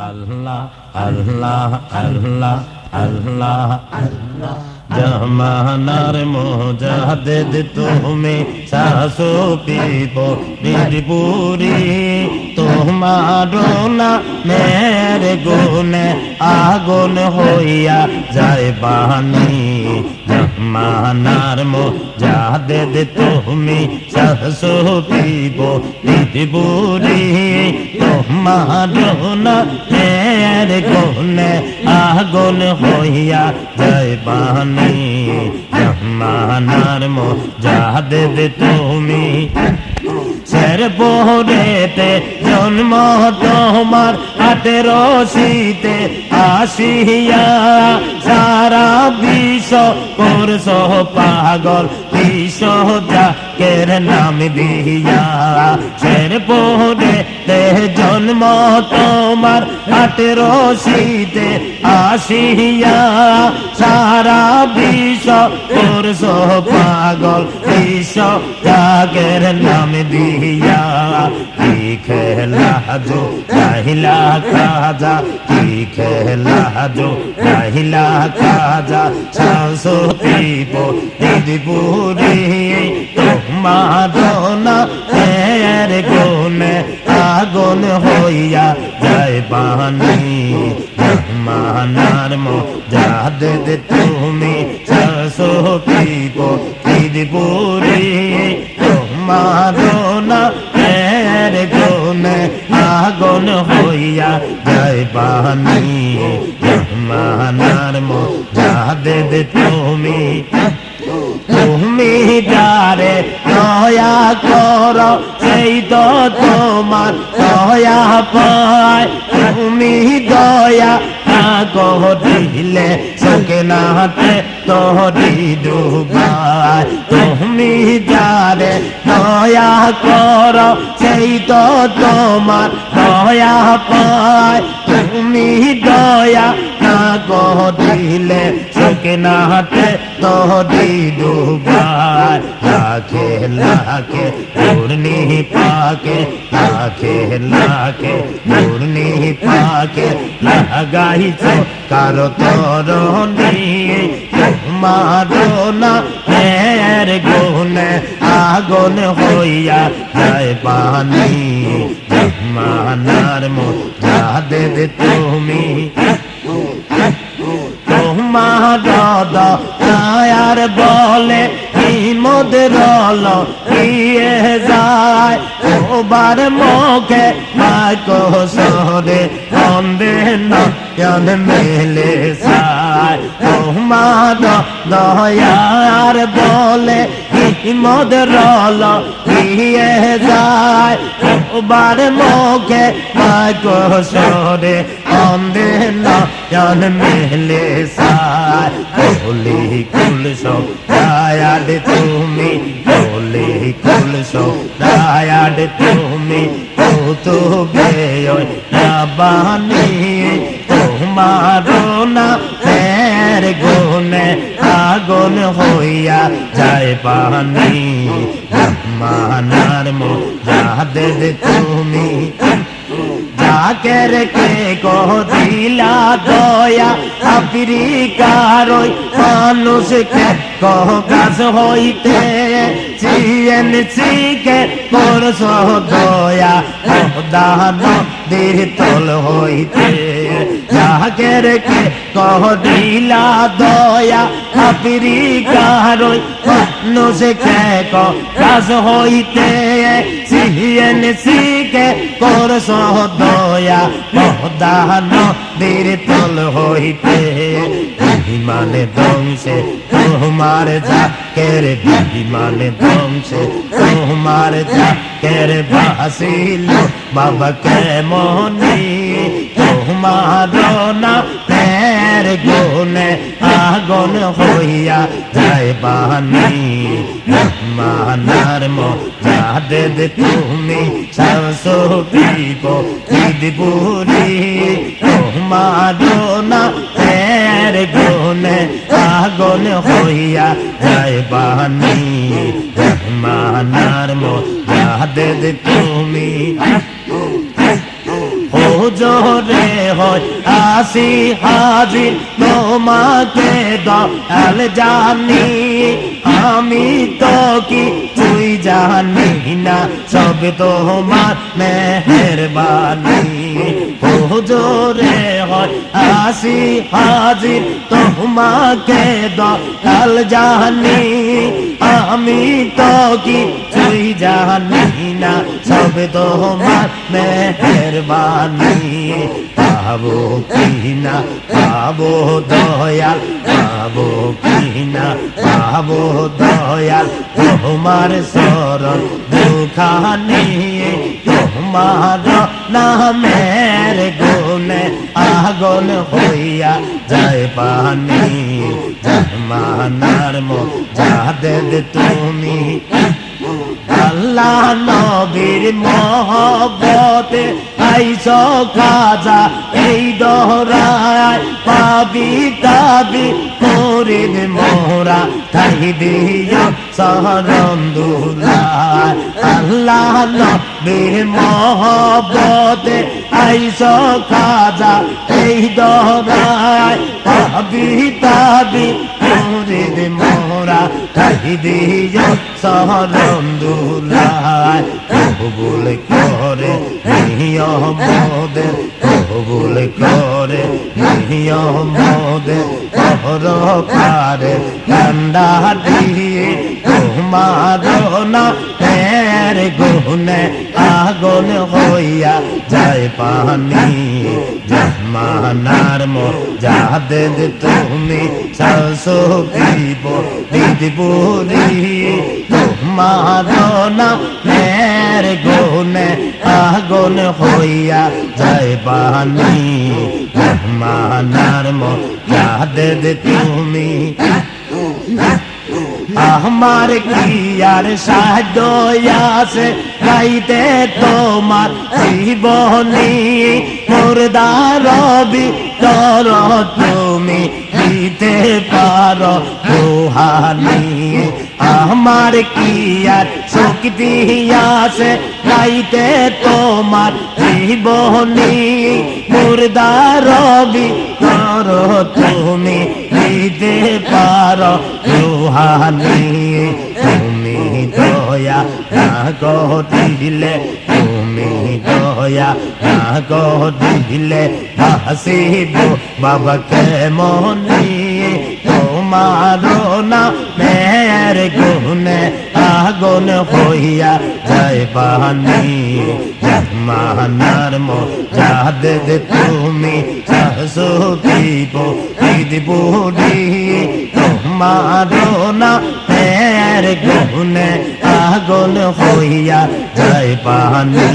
আল্লাহ আল্লাহ আল্লাহ আল্লাহ আল্লাহ জামানার মুজাহিদ তুমি সাসু পিপ বীরপুরি তোমার না মেরে গুনে আগুন হইয়া যায় বাণী জামানার মুজাহিদ তুমি সাসু পিপ বীরপুরি তোমার না মেরে গুনে আগুন হইয়া যায় বাণী জামানার মুজাহিদ তুমি শের পোহরেতে জন্ম তোমার 1880-তে আসিয়া সারা বিশ্ব করছ পাগল বিশ্ব জাকের নাম দিয়া শের পোহরেতে জন্ম তোমার 1880-তে আসিয়া সারা বিশ্ব করছ পাগল বিশ্ব জাকের নাম দিয়া কি খেলা जो রাহিলা কাজা কি খেলা जो রাহিলা কাজা সাসো পিপ দিদিপুরি তোমার না এর গুনে আগুন হইয়া যায় বাণী জামানার মুজাহিদ তুমি সাসো পিপ দিদিপুরি তোমার না এর গুনে আগুন হইয়া যায় বাণী জামানার মুজাহিদ তুমি তুমি যারে দয়া কর সেই তো তোমার দয়া পায় তুমি দয়া দিলে সকে নাতে তোরি ডুবায় তুমি যারে দয়া কর সেই তো তোমার দয়া পায় তুমি দয়া না দিলে সকে নাতে তোরি ডুবায় লাখে লাখে পূর্ণি পাকে লাখে লাখে পূর্ণি পাকে লাগাইছ কারো তরণী তোমার না এর গুনে আগুন হইয়া যায় বাণী জামানার মুজাহিদ তুমি তোমার দয়ার বলে মদরল দিয়ে যায় ওবার মুখে সরে অন্ধে নয়ন মেলে সায় তোমার দয়ার বলে মদরল দিয়ে যায় ওবার মুখে সরে অন্ধে নয়ন মেলে সায় বলি কুল সব দায়াদ তুমি বলি কুল সব দায়াদ তুমি তো বেয় না বাণী তোমার না এর গুনে আগুন হইয়া যায় বাণী জামানার মুজাহিদ তুমি জাকের কে কহ দিলা দয়া আফ্রিকার ওই মানুষকে কহ গাছ হইতে চিএনসিকে করছ দয়া দান দের তল হইতে জাকের কে কহ দিলা দয়া আফ্রিকার ওই মানুষকে কহ গাছ হইতে চিএনসিকে করছ দয়া দান দের তল হইতে বিমানে ধ্বংসে তোমার জাকের বিমানে ধ্বংসে তোমার জাকের ভাসিল বাবা কেমনি তোমার না এর গুনে আগুন হইয়া যায় বাণী জামানার মুজাহিদ তুমি সাসো পিপ দিদিপুরি তোমার না এর গুনে আগুন হইয়া যায় বাণী জামানার মুজাহিদ তুমি হুজুরে হয় আসি হাজির তোমাকে দয়াল জানি আমি তো কি তুই জানি না সব তোমার মেহেরবানি হুজুরে হয় আসি হাজির তোমাকে দয়াল জানি আমি তো কি তুই জানি না সব তোমার মেহেরবানি পাবো কি না পাবো দয়াল পাবো কি না পাবো দয়াল তোমার শরণ দুখানি তোমার নামের গুণে আগুন হইয়া যায় পানি জামানার মুজাহিদ তুমি আল্লাহ নবীর মহব্বতে আইছো খাজা এই দহরায় পাবি তাবি মুরিদ মোরা তাই দিও শরণ দুলায় আল্লাহ নবীর মহব্বতে আইছো খাজা এই দহরায় পাবি তাবি মুরিদ মোরা তাই দিও শরণ দুলায় কবুল করে নিয়মদের কবুল করে নিয়মদের পরকারে কান্দা দিয়ে তোমার না এর গুণে আগুন হইয়া যায় পানি জামানার মুজাহিদ তুমি শাসকিব দিদিপুরি তোমার না এর গুণে আগুন হইয়া যায় পানি জামানার মুজাহিদ তুমি আমার কি আর সাহায্য আছে গাইতে তোমার জীবনী মুর্দার রবি তর তুমি দিতে পারো রুহানি আমার কি আর শক্তি আছে গাইতে তোমার জীবনী মুর্দার রবি তর তুমি দিতে পারো রুহানি তুমি দয়া না করিলে তুমি দয়া না করিলে হাসিব বাবাকে মনি তোমার না মেয়ের গুণে আগুন হইয়া যায় পানি জামানার মুজাহিদ তুমি শাসকিব দিদিপুরি তোমার না মেয়ের গুণে আগুন হইয়া যায় পানি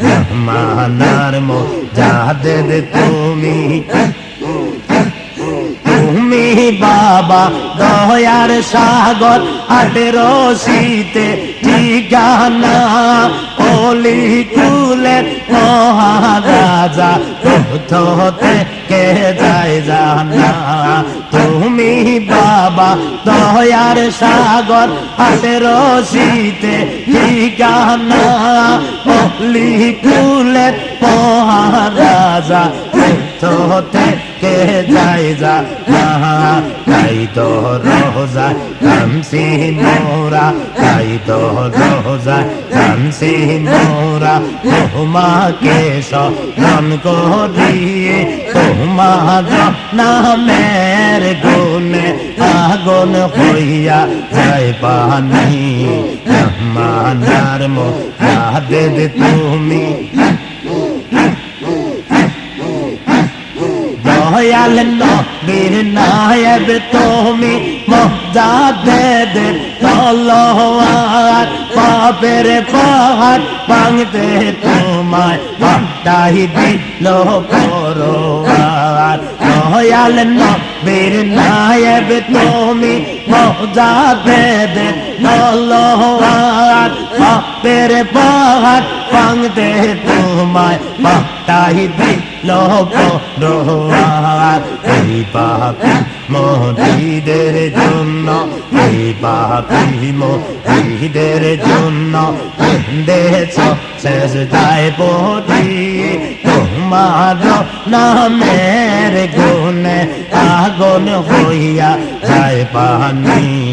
জামানার মুজাহিদ তুমি তুমি বাবা দয়ার সাগর 18 শীতে ঠিকানা অলি কুলের মহারাজা কোথতে কে যায় জানা তুমি বাবা দয়ার সাগর 18 শীতে ঠিকানা অলি কুলের মহারাজা কোথতে কে যায় জানা তাই তো রোজা কামসি মোরা তাই তো রোজা কামসি মোরা তোমাকে স্মরণ করি তোমার নামের গুণে আগুন হইয়া যায় পানি জামানার মুজাহিদ তুমি দয়াল নবীর নায়েব তুমি মুজাহিদ তলোয়ার পাপের পাহাড় ভাঙতে তোমায় পাঠাই দিল পরোয়ার দয়াল নবীর নায়েব তুমি মুজাহিদ তলোয়ার পাপের পাহাড় ভাঙতে তোমায় পাঠাই দিল পরোয়ার এই পাপী মুরিদের জন্য এই পাপী মুরিদের জন্য দেশ শেষ যায় পড়ি তোমার নামের গুণে আগুন হইয়া যায় পানি